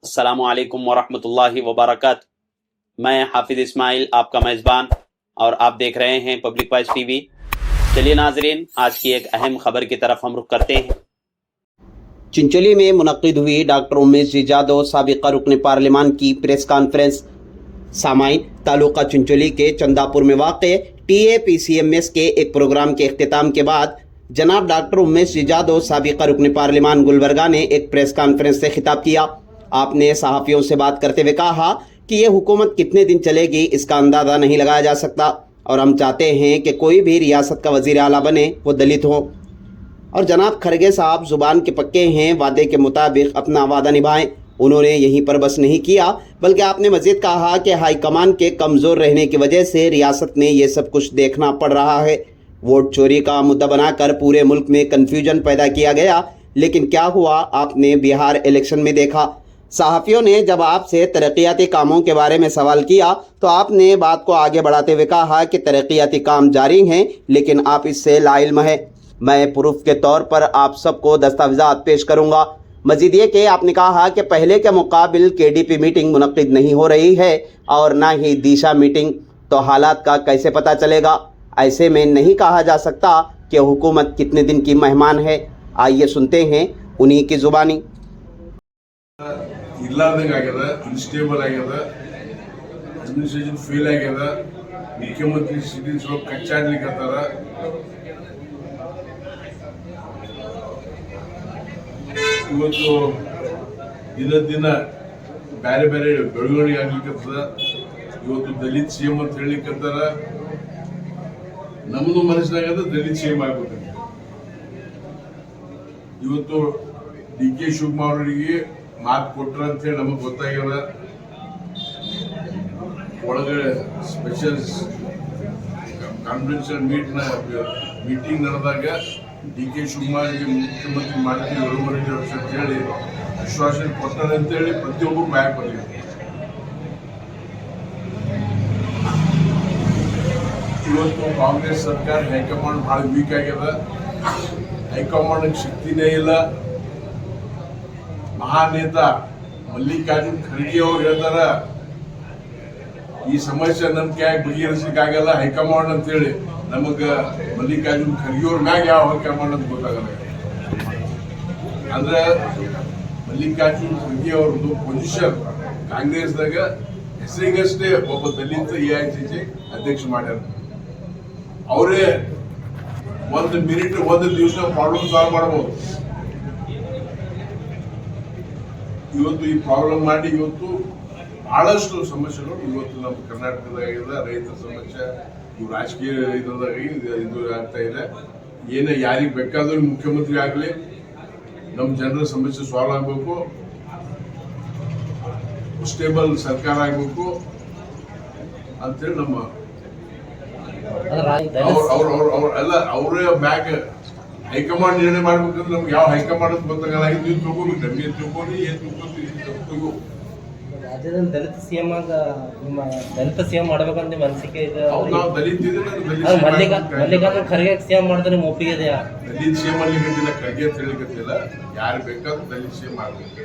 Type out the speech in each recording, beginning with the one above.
अस्सलामु अलैकुम वरहमतुल्लाहि वबरकातुहू। मैं हाफिज़ इस्माइल आपका मेज़बान और आप देख रहे हैं पब्लिक वॉइस टीवी। चलिए नाजरीन, आज की एक अहम खबर की तरफ हम रुख करते हैं। चिंचोली में मुनक्किद हुई डॉक्टर उमेश जी जादव साबिक़ा रुकन पार्लिमान की प्रेस कॉन्फ्रेंस। सामाइन तालुका चिंचोली के चंदापुर में वाक़े TAPCMS के एक प्रोग्राम के इख्तिताम के बाद जनाब डॉक्टर उमेश जी जादव साबिक़ा रुकन पार्लिमान गुलबर्गा ने एक प्रेस कॉन्फ्रेंस से खिताब किया। आपने सहाफ़ियों से बात करते हुए कहा कि ये हुकूमत कितने दिन चलेगी इसका अंदाज़ा नहीं लगाया जा सकता और हम चाहते हैं कि कोई भी रियासत का वज़ीर आला बने वो दलित हो। और जनाब खरगे साहब ज़ुबान के पक्के हैं, वादे के मुताबिक अपना वादा निभाएं। उन्होंने यहीं पर बस नहीं किया बल्कि आपने मज़ीद कहा कि हाईकमान के कमज़ोर रहने की वजह से रियासत में ये सब कुछ देखना पड़ रहा है। वोट चोरी का मुद्दा बनाकर पूरे मुल्क में कन्फ्यूजन पैदा किया गया, लेकिन क्या हुआ आपने बिहार इलेक्शन में देखा। सहाफ़ियों ने जब आपसे तरक्याती कामों के बारे में सवाल किया तो आपने बात को आगे बढ़ाते हुए कहा कि तरक्याती काम जारी हैं लेकिन आप इससे लाइल्म है। मैं प्रूफ के तौर पर आप सबको दस्तावेज़ात पेश करूंगा। मज़ीद ये कि आपने कहा कि पहले के मुकाबिल KDP मीटिंग मुनक्किद नहीं हो रही है और ना ही दिशा मीटिंग, तो हालात का कैसे पता चलेगा। ऐसे में नहीं कहा जा सकता कि हुकूमत कितने दिन की मेहमान है। आइए सुनते हैं उन्हीं की ज़ुबानी। ಇಲ್ಲಾರ್ದಂಗೆ ಆಗ್ಯದ, ಇನ್ಸ್ಟೇಬಲ್ ಆಗ್ಯದ, ಅಡ್ಮಿನಿಸ್ಟ್ರೇಷನ್ ಫೇಲ್ ಆಗ್ಯದ, ಮುಖ್ಯಮಂತ್ರಿ ಸಿಟಿಸ್ ಕಚ್ಚಾಡ್ಲಿಕ್ಕತ್ತಾರ. ಇವತ್ತು ದಿನ ದಿನ ಬೇರೆ ಬೇರೆ ಬೆಳವಣಿಗೆ ಆಗ್ಲಿಕ್ಕತ್ತದ. ಇವತ್ತು ದಲಿತ್ CM ಅಂತ ಹೇಳಿಕತ್ತಾರ. ನಮ್ದು ಮನಸ್ಸಿನಾಗದ ದಲಿತ್ CM ಆಗ್ಬೇಕಂತ. ಇವತ್ತು DK ಶಿವಕುಮಾರ್ ಅವರಿಗೆ ಮಾತು ಕೊಟ್ರ ಅಂತ ಹೇಳಿ ನಮಗೆ ಗೊತ್ತಾಗ್ಯದ. ಒಳಗಡೆ ಸ್ಪೆಷಲ್ ಕಾನ್ಫಿಡೆನ್ಷಿಯಲ್ ಮೀಟಿಂಗ್ ನಡೆದಾಗ DK ಶಿವಕುಮಾರ್ಗೆ ಮುಖ್ಯಮಂತ್ರಿ ಮಾಡ್ತೀವಿ 2.5 ವರ್ಷ ಅಂತ ಹೇಳಿ ವಿಶ್ವಾಸ ಕೊಟ್ಟಾರೆ ಅಂತ ಹೇಳಿ ಪ್ರತಿಯೊಬ್ಬರು ಭಯ ಬಂದಿದೆ. ಇವತ್ತು ಕಾಂಗ್ರೆಸ್ ಸರ್ಕಾರ ಹೈಕಮಾಂಡ್ ಬಹಳ ವೀಕ್ ಆಗ್ಯದ. ಹೈಕಮಾಂಡ್ ಶಕ್ತಿನೇ ಇಲ್ಲ. ಮಹಾನೇತ ಮಲ್ಲಿಕಾರ್ಜುನ್ ಖರ್ಗೆ ಅವ್ರು ಹೇಳ್ತಾರ ಈ ಸಮಸ್ಯೆ ನಮ್ ಕೈಯಾಗ ಬಗೆಹರಿಸಲಿಕ್ಕಾಗಲ್ಲ ಹೈಕಮಾಂಡ್ ಅಂತ ಹೇಳಿ. ನಮಗ ಮಲ್ಲಿಕಾರ್ಜುನ್ ಖರ್ಗೆ ಅವ್ರ ಮ್ಯಾಗ ಯಾವ ಹೈಕಮಾಂಡ್ ಅಂತ ಗೊತ್ತಾಗಲ್ಲ. ಅಂದ್ರೆ ಮಲ್ಲಿಕಾರ್ಜುನ್ ಖರ್ಗೆ ಅವ್ರದ್ದು ಪೊಸಿಷನ್ ಕಾಂಗ್ರೆಸ್ದಾಗ ಹೆಸರಿಗಷ್ಟೇ ಒಬ್ಬ ದಲಿತ AICC ಅಧ್ಯಕ್ಷ ಮಾಡ್ಯಾರ. ಅವರೇ ಒಂದು ಮಿನಿಟ್ ಒಂದು ದಿವಸ ಪ್ರಾಬ್ಲಮ್ ಸಾಲ್ವ್ ಮಾಡಬಹುದು. ಇವತ್ತು ಈ ಪ್ರಾಬ್ಲಮ್ ಮಾಡಿ ಇವತ್ತು ಬಹಳಷ್ಟು ಸಮಸ್ಯೆಗಳು ಇವತ್ತು ನಮ್ಮ ಕರ್ನಾಟಕದಾಗಿದೆ. ರೈತರ ಸಮಸ್ಯೆ, ಇವು ರಾಜಕೀಯ ಇದ್ರದಾಗ ಇದು ಆಗ್ತಾ ಇದೆ. ಏನೇ ಯಾರಿಗೆ ಬೇಕಾದ್ರೂ ಮುಖ್ಯಮಂತ್ರಿ ಆಗಲಿ, ನಮ್ಮ ಜನರ ಸಮಸ್ಯೆ ಸಾಲ್ವ್ ಆಗಬೇಕು, ಸ್ಟೇಬಲ್ ಸರ್ಕಾರ ಆಗಬೇಕು ಅಂತೇಳಿ ನಮ್ಮ ಎಲ್ಲ ಅವರೇ ಬ್ಯಾಗ್ ಹೈಕಮಾಂಡ್ ನಿರ್ಣಯ ಮಾಡ್ಬೇಕಂದ್ರೆ ನಮ್ಗೆ ಯಾವ ಹೈಕಮಾಂಡ್ ಅಂತ ಗೊತ್ತಾಗಲ್ಲ. ಇದು ತಿಳ್ಕೊಬೇಕು, ನಮ್ಗೆ ತಿಳ್ಕೊಂಡು ಏನ್ ತಿಳ್ಕೊತೀವಿ. ರಾಜ್ಯದಲ್ಲಿ ದಲಿತ CM ನಿಮ್ಮ ದಲಿತ CM ಮಾಡ್ಬೇಕಂತ ನಿಮ್ಮ ಅನಿಸಿಕೆ ಇದೆ? ನಾವು ದಲಿತ ಮಲ್ಲಿಕಾರ್ಜುನ್ ಖರ್ಗೆ CM ಮಾಡಿದ್ರೆ ನಿಮ್ಮ ಒಪ್ಪಿಗೆ ಇದೆಯಾ? ದಲಿತ CM ಅಲ್ಲಿಗತ್ತಿಲ್ಲ, ಖರ್ಗೆ ಅಂತ ಹೇಳಿಕತ್ತಿಲ್ಲ. ಯಾರು ಬೇಕಾದ್ರೂ ದಲಿತ CM ಮಾಡ್ಬೇಕು.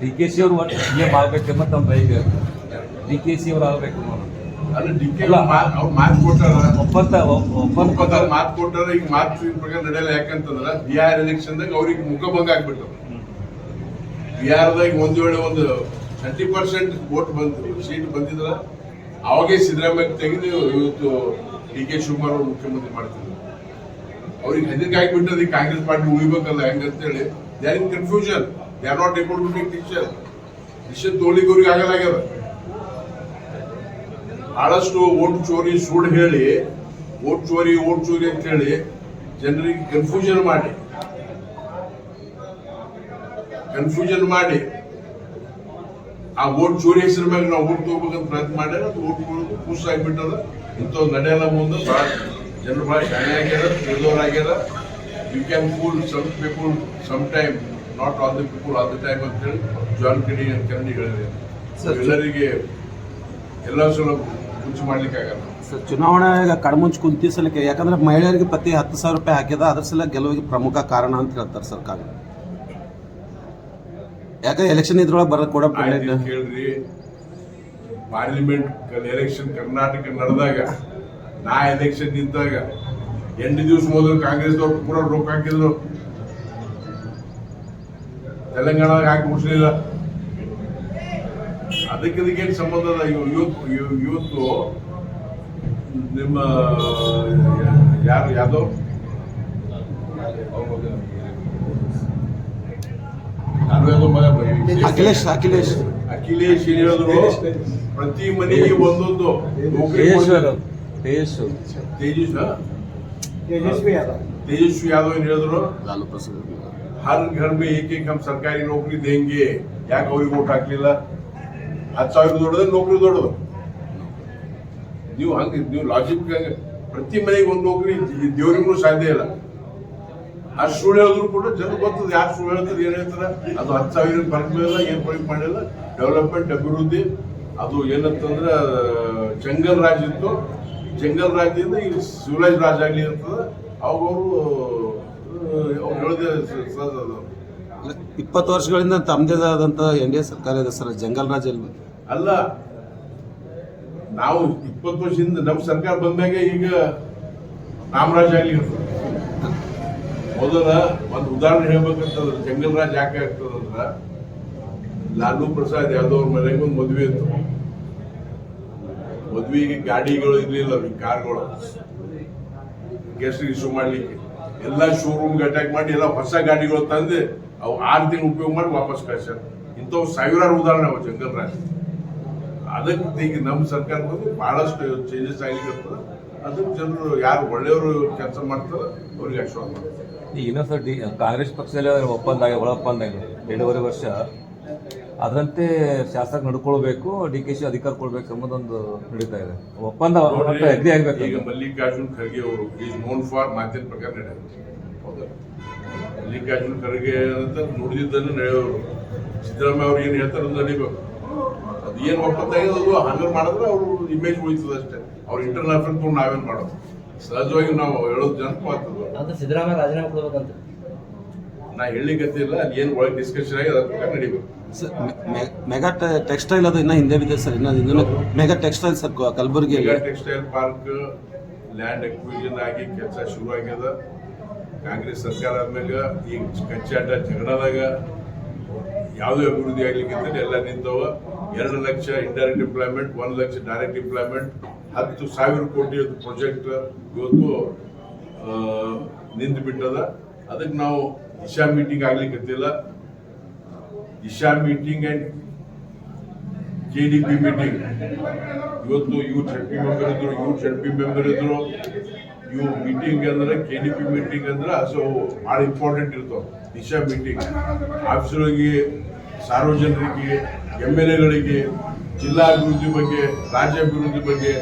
DKC ಅವರು ಒಟ್ಟು CM ಆಗ್ಬೇಕೆಂಬ ತಮ್ಮ ಬೈಗೆ DKC ಅವ್ರು ಆಗ್ಬೇಕು. ಅದು DK ಅವ್ರು ಮಾತು ಕೊಟ್ಟಾರ, ಒಪ್ಪಂದ ಮಾತು ಕೊಟ್ಟಾರ. ಈಗ ಮಾತು ಪ್ರಕಾರ ನಡೆಯಲ್ಲ. ಯಾಕಂತಂದ್ರ ಬಿಹಾರ್ ಎಲೆಕ್ಷನ್ದಾಗ ಅವ್ರಿಗೆ ಮುಖಭಂಗ ಆಗ್ಬಿಟ್ಟು ಬಿಹಾರದಾಗ ಒಂದು ವೇಳೆ ಒಂದು 30% ವೋಟ್ ಸೀಟ್ ಬಂದಿದ್ರ ಅವಾಗೇ ಸಿದ್ದರಾಮಯ್ಯ ತೆಗೆದು ಇವತ್ತು DK ಶಿವಕುಮಾರ್ ಅವರು ಮುಖ್ಯಮಂತ್ರಿ ಮಾಡ್ತಿದ್ರು. ಅವ್ರಿಗೆ ಹೆದರಿಕೆ ಆಗಿಬಿಟ್ಟದ ಈ ಕಾಂಗ್ರೆಸ್ ಪಾರ್ಟಿ ಉಳಿಬೇಕಲ್ಲ ಹೆಂಗಂತೇಳಿ. They are in confusion, they are not able to take decision ತೋಲಿಗೆ ಅವ್ರಿಗೆ ಆಗಲಾಗ್ಯದ. ಬಹಳಷ್ಟು ವೋಟ್ ಚೋರಿ ಸುಳ್ಳು ಹೇಳಿ ವೋಟ್ ಚೋರಿ ಅಂತ ಹೇಳಿ ಜನರಿಗೆ ಕನ್ಫ್ಯೂಷನ್ ಮಾಡಿ ಆ ವೋಟ್ ಚೋರಿ ಹೆಸರ ಮೇಲೆ ನಾವು ವೋಟ್ ತಗೋಬೇಕಂತ ಪ್ರಯತ್ನ ಮಾಡ್ಯಾರ. ಅದು ವೋಟ್ ಪುಷ್ ಆಗಿಬಿಟ್ಟದ. ಇಂಥದ್ದು ನಡೆಯಲ್ಲ. ಮುಂದೆ ಬಹಳ ಜನರು ಬಹಳ ಶಾಣೆ ಆಗ್ಯಾರ, ತಿಳಿದವರಾಗ್ಯಾರ. You can fool some people some time, not all the people all the time ಅಂತ ಹೇಳಿ ಜಾನ್ ಕೆನಡಿ ಹೇಳಿದೆ. ಎಲ್ಲರಿಗೆ ಎಲ್ಲ ಸಲ ಕುಂಚು ಮಾಡ್ಲಿಕ್ಕೆ ಆಗಲ್ಲ. ಸರ್, ಚುನಾವಣೆ ಈಗ ಕಣ್ಮುಂಚು ಕುಂತಿಸಲಿಕ್ಕೆ ಯಾಕಂದ್ರೆ ಮಹಿಳೆಯರಿಗೆ ಪ್ರತಿ 10,000 ರೂಪಾಯಿ ಹಾಕಿದ ಅದ್ರ ಸಲ ಗೆಲುವಿಗೆ ಪ್ರಮುಖ ಕಾರಣ ಅಂತ ಹೇಳ್ತಾರೆ ಸರ್ಕಾರ. ಯಾಕಂದ್ರೆ ಎಲೆಕ್ಷನ್ ಇದ್ರೊಳಗೆ ಬರೋದು ಕೂಡ ಆಯ್ತು ಕೇಳ್ರಿ, ಪಾರ್ಲಿಮೆಂಟ್ ಎಲೆಕ್ಷನ್ ಕರ್ನಾಟಕ ನಡೆದಾಗ ನಾ ಎಲೆಕ್ಷನ್ ನಿಂತಾಗ 8 ದಿವಸ ಮೊದಲು ಕಾಂಗ್ರೆಸ್ದವ್ರು ಪೂರ ರೊಕ್ಕ ಹಾಕಿದ್ರು, ತೆಲಂಗಾಣದಾಗ ಹಾಕಿ ಮುಗಿಸ್ಲಿಲ್ಲ. ಅದಕ್ಕೇನು ಸಂಬಂಧ ಅಲ್ಲ. ಇವತ್ತು ನಿಮ್ಮ ಯಾದವ್ ಅಖಿಲೇಶ್ ಅಖಿಲೇಶ್ ಏನ್ ಹೇಳಿದ್ರು, ಪ್ರತಿ ಮನೆಗೆ ಒಂದೊಂದು ನೌಕರಿ तेजस्वी यादव ಏನ್ ಹೇಳಿದ್ರು, हर घर में एक एक हम सरकारी नौकरी देंगे. ಯಾಕೆ ಅವ್ರಿಗೆ ವೋಟ್ ಹಾಕ್ಲಿಲ್ಲ? 10,000 ದೊಡ್ಡದ ನೌಕರಿ ದೊಡ್ಡದು. ನೀವು ಲಾಜಿಕ್ ಪ್ರತಿ ಮನೆಗೆ ಒಂದು ನೌಕರಿ ದೇವರಿಗೂ ಸಾಧ್ಯ ಇಲ್ಲ. ಅಷ್ಟು ಸುಳ್ಳು ಹೇಳಿದ್ರು ಕೂಡ ಜನ ಗೊತ್ತದ ಯಾರು ಸುಳ್ಳು ಹೇಳ್ತಾರೆ, ಏನ್ ಹೇಳ್ತಾರೆ. ಅದು 10,000 ಬರಲಿಲ್ಲ, ಏನ್ ಪ್ರಯೋಗ ಮಾಡಿಲ್ಲ. ಡೆವಲಪ್ಮೆಂಟ್ ಅಭಿವೃದ್ಧಿ ಅದು ಏನಂತಂದ್ರೆ ಜಂಗಲ್ ರಾಜ್ ಇತ್ತು, ಜಂಗಲ್ ರಾಜ್ಯದಿಂದ ಈಗ ಶಿವರಾಜ್ ರಾಜ್ ಆಗ್ಲಿ ಅಂತದ. ಅವಾಗ ಅವ್ರು ಹೇಳದೆ 20 ವರ್ಷಗಳಿಂದ ತಮ್ಮದೇ ಆದಂತ NDA ಸರ್ಕಾರ ಇದೆ ಸರ್. ಜಂಗಲ್ ರಾಜ್ ಅಲ್ಲ, ನಾವು 20 ವರ್ಷದಿಂದ ನಮ್ಮ ಸರ್ಕಾರ ಬಂದಾಗ ಈಗ ರಾಮರಾಜ್ ಆಗ್ಲಿ ಅಂತದ. ಮೊದಲ ಒಂದು ಉದಾಹರಣೆ ಹೇಳ್ಬೇಕಂತಂದ್ರೆ ಜಂಗಲ್ ರಾಜ್ ಯಾಕೆ ಆಗ್ತದಂದ್ರ, ಲಾಲೂ ಪ್ರಸಾದ್ ಯಾದವ್ ಅವ್ರ ಮನೆಗೆ ಒಂದು ಮದುವೆ ಇತ್ತು. ಮದುವೆಗೆ ಗಾಡಿಗಳು ಇರ್ಲಿಲ್ಲ, ಕಾರ್ಗಳು ಗೆಸ್ಟ್ ಇಶ್ಯೂ ಮಾಡ್ಲಿಕ್ಕೆ ಎಲ್ಲ ಶೋರೂಮ್ ಅಟ್ಯಾಕ್ ಮಾಡಿ ಎಲ್ಲ ಹೊಸ ಗಾಡಿಗಳು ತಂದು ಅವು 6 ತಿಂಗಳು ಉಪಯೋಗ ಮಾಡಿ ವಾಪಸ್ ಕಳ್ಸ್ಯಾರ. ಇಂಥವು ಸಾವಿರಾರು ಉದಾಹರಣೆ ಅವು ಜಂಗಲ್ ರಾಜ್. ಅದಕ್ಕೆ ಈಗ ನಮ್ಮ ಸರ್ಕಾರ ಬಂದು ಬಹಳಷ್ಟು ಚೇಂಜಸ್ ಆಗ್ಲಿಕ್ಕೆ. ಅದಕ್ಕೆ ಜನರು ಯಾರು ಒಳ್ಳೆಯವರು ಕೆಲಸ ಮಾಡ್ತಾರ ಅವ್ರಿಗೆ ಆಶ್ವಾಸ ಮಾಡ್ತಾರೆ. ಈಗ ಇನ್ನೊಂದ್ಸತಿ ಕಾಂಗ್ರೆಸ್ ಪಕ್ಷದಲ್ಲಿ ಒಪ್ಪಂದ ಒಳ ಒಪ್ಪಂದ 2.5 ವರ್ಷ ಅದರಂತೆ ಶಾಸಕ ನಡ್ಕೊಳ್ಬೇಕು, DKಶಿ ಅಧಿಕಾರ ಕೊಡ್ಬೇಕು ಅನ್ನೋದೊಂದು ನಡೀತಾ ಇದೆ. ಒಪ್ಪಂದ ಅಗ್ರಿ ಆಗ್ಬೇಕು. ಈಗ ಮಲ್ಲಿಕಾರ್ಜುನ್ ಖರ್ಗೆ ಅವರು ಈಸ್ ನೋನ್ ಫಾರ್ ಮಾತಿನ ಪ್ರಕಾರ ನಡೆಯೋದು. ಹೌದಾ? ಮಲ್ಲಿಕಾರ್ಜುನ್ ಖರ್ಗೆ ಅಂತ ನುಡಿದಿದ್ದನ್ನು ನಡೆಯೋರು. ಸಿದ್ದರಾಮಯ್ಯ ಅವ್ರು ಏನ್ ಹೇಳ್ತಾರೆ ಅದು ನಡಿಬೇಕು. ಅದು ಏನ್ ಒಪ್ಪಂದ ಅದು ಹಂಗ ಮಾಡಿದ್ರೆ ಅವ್ರು ಇಮೇಜ್ ಉಳಿತದ ಅಷ್ಟೇ. ಅವ್ರ ಇಂಟರ್ನಲ್ ಅಫೇರ್ ತಗೊಂಡು ನಾವೇನ್ ಮಾಡೋದು? ಸಹಜವಾಗಿ ನಾವು ಹೇಳೋದು ಜನಕ್ಕೆ ಮಾತದ. ಸಿದ್ದರಾಮಯ್ಯ ರಾಜೀನಾಮೆ ಕೊಡ್ಬೇಕಂತ ನಾ ಹೇಳಿಕತ್ತಿಲ್ಲ. ಅಲ್ಲಿ ಏನ್ ಒಳಗೆ ಡಿಸ್ಕಷನ್ ಆಗಿ ಅದ್ರ ಪ್ರಕಾರ ನಡಿಬೇಕು. ಮೆಗಾ ಟೆಕ್ಸ್ಟೈಲ್ ಅದು ಇನ್ನ ಹಿಂದೆ ಬಿದ್ದೆ ಸರ್. ಇನ್ನು mega textile sir Kalaburagi textile park land acquisition ಆಗಿ ಕೆಲಸ ಶುರು ಆಗ್ಯದ. ಕಾಂಗ್ರೆಸ್ ಸರ್ಕಾರ ಆದ್ಮೇಲೆ ಈಗ ಕಚ್ಚಾಟ ಜಗಳದಾಗ ಯಾವುದೇ ಅಭಿವೃದ್ಧಿ ಆಗ್ಲಿಕ್ಕೆ ಎಲ್ಲ ನಿಂತವ. 2 lakh indirect employment, 1 lakh direct employment, 10,000 crore project ಇವತ್ತು ನಿಂತು ಬಿಟ್ಟದ. ಅದಕ್ಕೆ ನಾವು ದಿಶಾ ಮೀಟಿಂಗ್ ಆಗ್ಲಿಕ್ಕಿಲ್ಲ. Disha meeting and KDP meeting ಇವತ್ತು ಯೂತ್ ZP ಮೆಂಬರ್ ಇದ್ರು. ಇವು ಮೀಟಿಂಗ್ ಅಂದ್ರೆ KDP ಮೀಟಿಂಗ್ ಅಂದ್ರೆ ಅದು ಬಹಳ ಇಂಪಾರ್ಟೆಂಟ್ ಇರ್ತಾವ. ದಿಶಾ ಮೀಟಿಂಗ್ ಆಫೀಸರ್ಗಳಿಗೆ, ಸಾರ್ವಜನಿಕರಿಗೆ, MLAಗಳಿಗೆ ಜಿಲ್ಲಾ ಅಭಿವೃದ್ಧಿ ಬಗ್ಗೆ, ರಾಜ್ಯ ಅಭಿವೃದ್ಧಿ ಬಗ್ಗೆ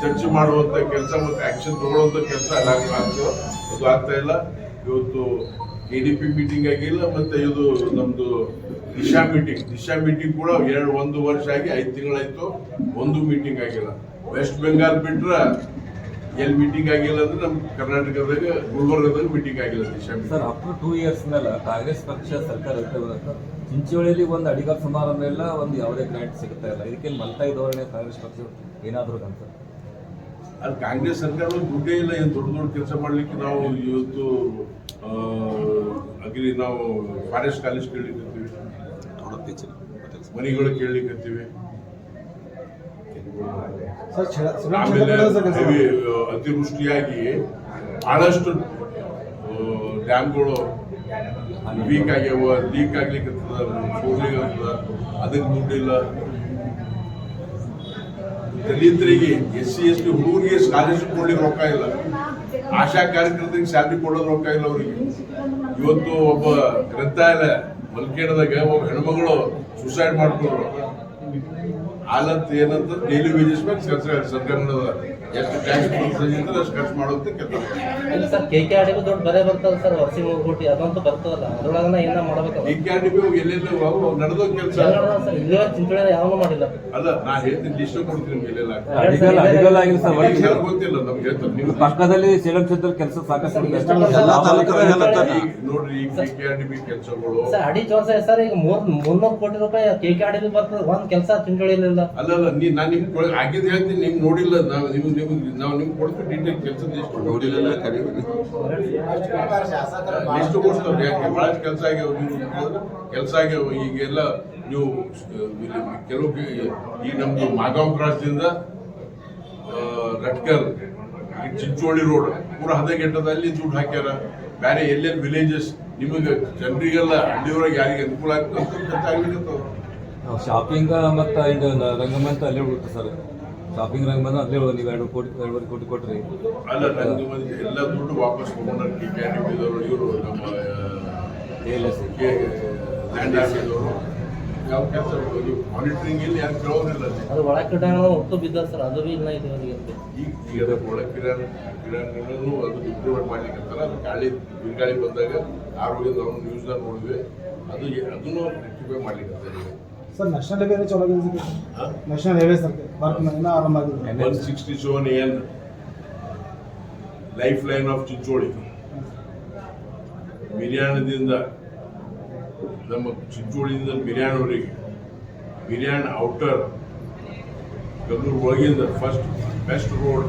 ಚರ್ಚೆ ಮಾಡುವಂತ ಕೆಲಸ ಮತ್ತು ಆಕ್ಷನ್ ತಗೊಳ್ಳುವಂತ ಕೆಲಸ ಅದು ಆಗ್ತಾ ಇಲ್ಲ. ಇವತ್ತು KDP ಮೀಟಿಂಗ್ ಆಗಿಲ್ಲ. ಮತ್ತೆ ಇದು ನಮ್ದು ದಿಶಾ ಮೀಟಿಂಗ್ ಕೂಡ 1 ವರ್ಷ ಆಗಿ 5 ತಿಂಗಳಾಯ್ತು, ಒಂದು ಮೀಟಿಂಗ್ ಆಗಿಲ್ಲ. ವೆಸ್ಟ್ ಬೆಂಗಾಲ್ ಬಿಟ್ರೆ ಎಲ್ಲಿ ಮೀಟಿಂಗ್ ಆಗಿಲ್ಲ ಅಂದ್ರೆ ನಮ್ಮ ಕರ್ನಾಟಕದಾಗ ಗುಲ್ಬರ್ಗದಾಗ ಮೀಟಿಂಗ್ ಆಗಿಲ್ಲ Disha meeting. Sir, up to 2 ಇಯರ್ಸ್ನೆಲ್ಲ ಕಾಂಗ್ರೆಸ್ ಪಕ್ಷ ಸರ್ಕಾರ ಇರ್ತದೆ. ಚಿಂಚೋಳಿಯಲ್ಲಿ ಒಂದು ಅಡಿಗಾರ ಸಮಾರಂಭ ಇಲ್ಲ, ಒಂದು ಯಾವುದೇ ಗ್ರಾಂಟ್ ಸಿಗ್ತಾ ಇಲ್ಲ. ಇದಕ್ಕೆ ಮಲ್ತಾ ಧೋರಣೆ ಕಾಂಗ್ರೆಸ್ ಪಕ್ಷ ಏನಾದರೂ ಅಂತ ಅಲ್ಲಿ ಕಾಂಗ್ರೆಸ್ ಸರ್ಕಾರ ದುಡ್ಡೇ ಇಲ್ಲ. ಏನು ದೊಡ್ಡ ಕೆಲಸ ಮಾಡ್ಲಿಕ್ಕೆ ನಾವು ಇವತ್ತು ನಾವು ಫಾರೆಸ್ಟ್ ಕಾಲೇಜ್ ಕೇಳಲಿಕ್ಕತ್ತೀವಿ, ಮನೆಗಳು ಕೇಳಲಿಕ್ಕತ್ತೀವಿ. ಆಮೇಲೆ ಅತಿವೃಷ್ಟಿಯಾಗಿ ಬಹಳಷ್ಟು ಡ್ಯಾಮ್ಗಳು ವೀಕ್ ಆಗ್ಯಾವ, ಲೀಕ್ ಆಗ್ಲಿಕ್ಕೆ ಸೋರ್ಲಿಕ್ಕೆ ಅದಕ್ಕೆ ದುಡ್ಡಿಲ್ಲ. ದಲಿತರಿಗೆ, SC ST ಹುಡುಗರಿಗೆ ಸ್ಕಾಲರ್ಶಿಪ್ ಕೊಡ್ಲಿಕ್ಕೆ ರೊಕ್ಕ ಇಲ್ಲ. ಆಶಾ ಕಾರ್ಯಕರ್ತರಿಗೆ ಸ್ಯಾಲ್ರಿ ಕೊಡೋದು ರೊಕ್ಕ ಇಲ್ಲ ಅವರಿಗೆ. ಇವತ್ತು ಒಬ್ಬ ಗ್ರಂಥಾಲಯ ಮಲ್ಕೇಡದಾಗ ಒಬ್ಬ ಹೆಣ್ಮಗಳು ಸುಸೈಡ್ ಮಾಡ್ಕೊಂಡ್ರು. ಹಾಲಂತ ಏನಂತ ಡೈಲಿ ವೇಜಸ್ ಮೇಲೆ ಸರ್ಕಾರ ಎಷ್ಟು ಟ್ಯಾಕ್ಸ್ ಬರ್ತದೆ ಅಷ್ಟು ಖರ್ಚು ಮಾಡೋದಕ್ಕೆ ಕೆಲಸ ಇಲ್ಲ ಸರ್ KKRD ದುಡ್ಡು ಬರೇ ಬರ್ತದ ಸರ್ ವರ್ಷಿಗೆ 3 ಕೋಟಿ ಅದಂತೂ ಬರ್ತದಲ್ಲ ಅದ್ರೊಳಗನ ಏನ ಮಾಡ್ಬೇಕಲ್ಲ DKRDB ಎಲ್ಲೆಲ್ಲ ನಡೆದೋ ಕೆಲಸ ಸರ್ ಇಲ್ಲಿವರೆಗೆ ಚಿಂಚೋಳಿ ಯಾವನು ಮಾಡಿಲ್ಲ ಅಲ್ಲ ನಾ ಹೇಳ್ತೀನಿ ಲಿಸ್ಟ್ ಕೊಡ್ತೀನಿ ನಿಮ್ಗೆ ಎಲ್ಲೆಲ್ಲ ಅಡಿಗಲ್ ಆಗಿದೆ ಸರ್ ಒಳಗೆ ಯಾರು ಗೊತ್ತಿಲ್ಲ ನಮ್ಗೆ ಹೇಳ್ತಾರೆ ನೀವು ಪಕ್ಕದಲ್ಲಿ ಸೇಲಂ ಕ್ಷೇತ್ರ ಕೆಲಸ ಸಾಕಷ್ಟು ಇದೆ. ಎಲ್ಲ ತಾಲೂಕದಾಗೆಲ್ಲ ಈಗ ನೋಡ್ರಿ ಈಗ DKRDB ಕೆಲಸಗಳು ಸರ್ ಅಡಿಚ್ ವರ್ಷ ಸರ್ ಈಗ 300 ಕೋಟಿ ರೂಪಾಯಿ KKRD ಬರ್ತದೆ ಒಂದ್ ಕೆಲಸ ಚಿಂಚೋಳಿಯಲ್ಲಿ ಇಲ್ಲ ಅಲ್ಲ ನಾನು ನಿಮ್ಗೆ ಆಗಿದ್ದು ಹೇಳ್ತೀನಿ ನಿಮ್ಗೆ ನೋಡಿಲ್ಲ ನಾವು ನಿಮ್ಗೆ ಕೊಡ್ತೀವಿ ಡೀಟೇಲ್ ಕೆಲಸದ ಲಿಸ್ಟ್ ನೋಡಿಲ್ಲ ಕಡಿಮೆ ಲಿಸ್ಟ್ ಕೊಡ್ತಾರೆ ಯಾಕೆ ಬಹಳಷ್ಟು ಕೆಲಸ ಆಗ್ಯಾವ ಕೆಲಸ ಆಗ್ಯಾವ ಈಗೆಲ್ಲ ನೀವು ಕೆಲವು ಈಗ ನಮ್ದು ಮಾಗಾಂವ್ ಕ್ರಾಸ್ದಿಂದ ರಟ್ಕಲ್ ಈ ಚಿಂಚೋಳಿ ರೋಡ್ ಪೂರ ಹದಗೆಟ್ಟದಲ್ಲಿ ದುಡ್ಡು ಹಾಕ್ಯಾರ ಬೇರೆ ಎಲ್ಲೆಲ್ಲಿ ವಿಲೇಜಸ್ ನಿಮಗೆ ಜನರಿಗೆಲ್ಲ ಹಳ್ಳಿಯೊಳಗೆ ಯಾರಿಗೆ ಅನುಕೂಲ ಆಗ್ತದೆ ಕೆಲಸ ಆಗ್ಲಿಕ್ಕೆ ಶಾಪಿಂಗ್ ಮತ್ತು ರಂಗಮಂತ ಅಲ್ಲೇ ಉಳಿತು ಸರ್. ಶಾಪಿಂಗ್ ರಂಗಮಂತ ಅಲ್ಲೇ ಉಳಿದು ನೀವು 2 ಕೋಟಿ ಕೊಟ್ರಿ. ಅಲ್ಲ ನಂಗೆ ಮಂದಿ ಎಲ್ಲ ದುಡ್ಡು ವಾಪಸ್ ತಗೊಂಡ್ರೆ KKRDB ಇವರು ನಮ್ಮ ಲ್ಯಾಂಡ್ ಆರ್ಮಿದವರು ಯಾವ ಕೆಲಸ ಮಾನಿಟರಿಂಗ್ ಇಲ್ಲಿ ಯಾರು ಕೇಳೋರಿಲ್ಲ ಅದು ಒಳ ಕಿಟಾಣ ಒಟ್ಟು ಬಿದ್ದ ಸರ್ ಅದು ಬಿ ಇಲ್ಲ ಇದುವರೆಗೆ ಈಗ ಅದಕ್ಕೆ ಒಳ ಕಿರಾಣಿನೂ ಅದು ಇಂಪ್ರೂವ್ಮೆಂಟ್ ಮಾಡ್ಲಿಕ್ಕೆ ಅದು ಗಾಳಿ ಬಿರುಗಾಳಿ ಬಂದಾಗ ಆರೋಗ್ಯದ ನಾವು ನ್ಯೂಸ್ದಾಗ ನೋಡಿದ್ವಿ ಅದನ್ನು ರೆಕ್ಟಿಫೈ ಮಾಡ್ಲಿಕ್ಕೆ ಸರ್ ನ್ಯಾಷನಲ್ ಹೈವೇ ಚಲೋ ಆಗಿದೆ ನ್ಯಾಷನಲ್ ಹೈವೇ ಸರ್ ವರ್ಕ್ ಇನ್ನೂ ಆರಾಮಾಗಿದೆ 167 AN life line of Chincholi ಮಿರ್ಯಾಣದಿಂದ ನಮ್ಮ ಚಿಂಚೋಳಿಯಿಂದ ಮಿರ್ಯಾಣವರೆಗೆ ಮಿರ್ಯಾಣ ಔಟರ್ ಕಲ್ಲೂರು ಒಳಗಿಂದ ಫಸ್ಟ್ ಬೆಸ್ಟ್ ರೋಡ್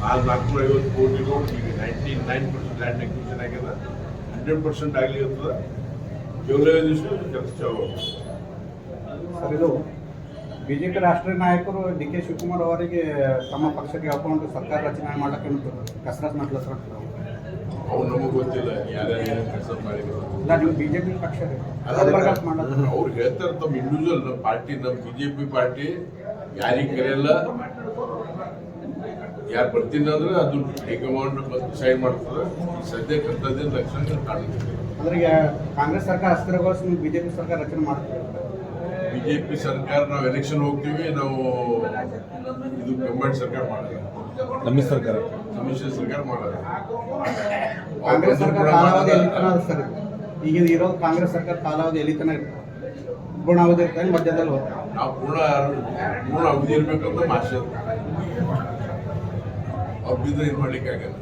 450 ಕೋಟಿ ರೋಡ್ ಈಗ 99% ಲ್ಯಾಂಡ್ ಎಕ್ವಿಷನ್ ಆಗ್ಯದ 100% ಆಗ್ಲಿಕ್ಕೆ ಕೇವಲ ದಿವಸ ಕೆಲಸ ಚಾಲು ಸರ್ ಇದು ಬಿಜೆಪಿ ರಾಷ್ಟ್ರೀಯ ನಾಯಕರು DK ಶಿವಕುಮಾರ್ ಅವರಿಗೆ ತಮ್ಮ ಪಕ್ಷಕ್ಕೆ ಹಾಕೊಂಡು ಸರ್ಕಾರ ರಚನೆ ಮಾಡಕ್ಕೆ ಕಸರತ್ತು ಮಾಡ್ಲತ್ತಾರ ಅವ್ರು ನಮಗೆ ಗೊತ್ತಿಲ್ಲ ಯಾರ್ಯಾರು ಏನೇನು ಕೆಲಸ ಮಾಡಿದ್ರು ಇಲ್ಲ ನೀವು ಬಿಜೆಪಿ ಪಕ್ಷ ಅವ್ರು ಹೇಳ್ತಾರೆ ತಮ್ಮ ಇಂಡಿವಿಜುವಲ್ ನಮ್ಮ ಪಾರ್ಟಿ ನಮ್ಮ BJP ಪಾರ್ಟಿ ಯಾರಿಗೆ ಕರೆಯಲ್ಲ ಯಾರು ಬರ್ತೀನಿ ಅಂದ್ರೆ ಅದು ಹೈಕಮಾಂಡ್ ಡಿಸೈಡ್ ಮಾಡ್ತದೆ ಸದ್ಯಕ್ಕೆ ಅಂತದೇನು ಲಕ್ಷಣ ಕಾಣುತ್ತೆ ಅಂದ್ರೆ ಈಗ ಕಾಂಗ್ರೆಸ್ ಸರ್ಕಾರ ಅಸ್ಥಿರಗೊಳಿಸಿ ನೀವು ಬಿಜೆಪಿ ಸರ್ಕಾರ ರಚನೆ ಮಾಡ್ತೀವಿ. BJP ಸರ್ಕಾರ ನಾವು ಎಲೆಕ್ಷನ್ ಹೋಗ್ತೀವಿ ನಾವು ಇದು ಕಂಬೈಂಡ್ ಸರ್ಕಾರ ಮಾಡಲ್ಲ ನಮ್ಮಿದ ಸರ್ಕಾರ ಸಮ್ಮಿಶ್ರ ಸರ್ಕಾರ ಮಾಡಲ್ಲ ಕಾಂಗ್ರೆಸ್ ಸರ್ಕಾರ ಕಾಲಾವಧಿ ಎಲ್ಲಿ ತನಕ ಅದ ಸರ್ ಈಗ ಇರೋದು ಕಾಂಗ್ರೆಸ್ ಸರ್ಕಾರ ಕಾಲಾವಧಿ ಎಲ್ಲಿ ತನಕ ಪೂರ್ಣಾವಧಿ ಇರ್ತಾರೆ ಮಧ್ಯದಲ್ಲಿ ಹೋಗ್ತಾರೆ ನಾವು ಪೂರ್ಣ ಅವಧಿ ಇರ್ಬೇಕಂತ ಮಾಸ್ಟರ್ ಅವ್ರು ಬಿದ್ದರೆ ಇದು ಮಾಡ್ಲಿಕ್ಕೆ ಆಗಲ್ಲ.